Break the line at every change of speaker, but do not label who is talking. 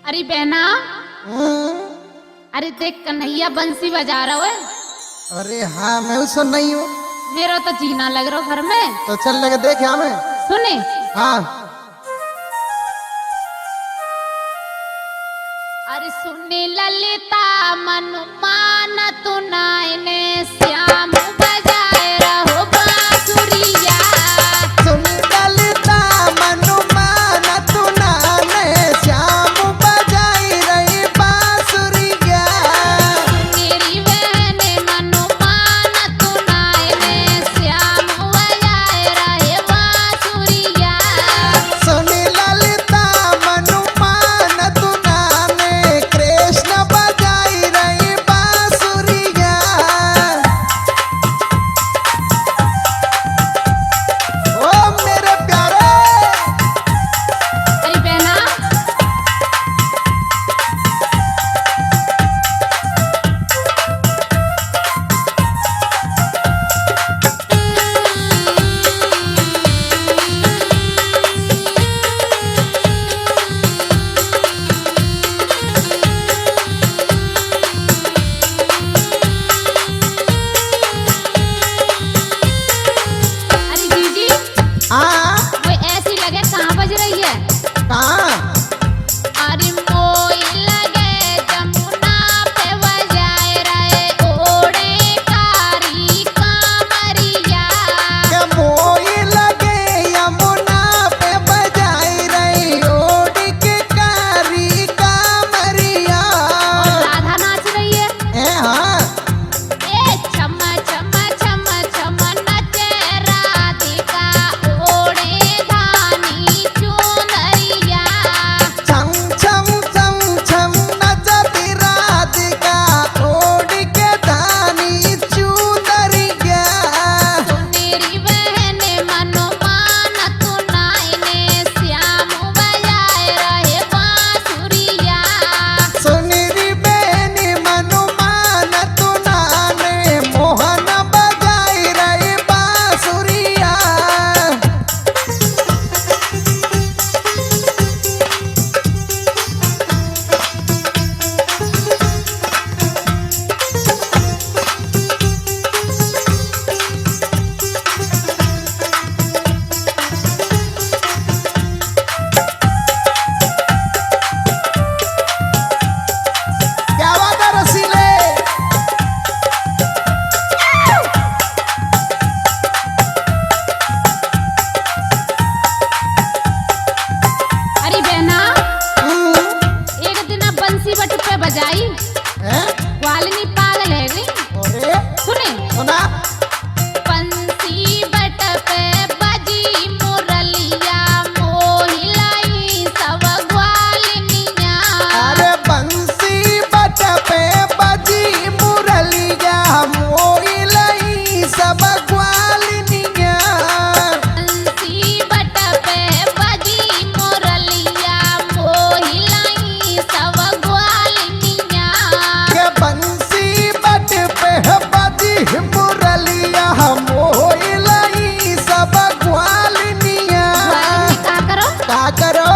अरे बहना, अरे देख कन्हैया बंसी बजा रहा है।
अरे हाँ मैं सुन नहीं हूँ।
मेरा तो जीना लग रहा घर में।
तो चल लगे देख यहाँ में।
सुने
हाँ
अरे सुने ललिता मनु मान तू नायने श्याम बजाए रहो बांसुरिया।
सुन ललिता मनु मान तू नाने श्याम बजाई रही बांसुरिया।
मेरी बहन मनु मान तू नायने श्याम बजाए रहे बांसुरिया।
सुन ललिता मनु मान तू नाने कृष्ण बजाई रही बांसुरिया। ओ मेरे प्यारे
अरे बहना, अरे जीजी
हाँ
वो ऐसी लगे कहाँ बज रही है।
कहाँ
अरे मोई लगे जमुना पे बजाए रहे ओढ़े कारी कामरिया।
के मोई लगे यमुना पे बजाई रही ओढ़ के कारी कामरिया।
राधा नाच रही है।
हाँ
ए छम छम छम छम नचे राधिका ओढ़े धानी चुनरिया।
छम छम छम छम नचती राधिका ओढ़ के धानी चुनरिया।
सुनेरी बहन मनु मान तू नायने श्याम बजाए रहे बांसुरिया।
सुनीरी बेनी मनु मान तू नाने मोहन बजाई रही बांसुरिया। क्या बात है रसीले।
अरे बहना, एक दिन बंसी बट पे बजाई
हैं?
वालिनी पागल है गई।
अरे
सुने
सुना
बंसी बट पे बजी मुरलिया मोहिलाई सब ग्वालिनिया।
अरे बंसी बट पे बजी मुरलिया मोई लई सब ग्वालिनिया।
बंसी बट पे बजी मुरलिया मोहिलाई सब ग्वालिनिया।
के बंसी बट पे बजी मुरलिया मोई लई सब ग्वालिनिया।
ग्वालिनी का करो
का करो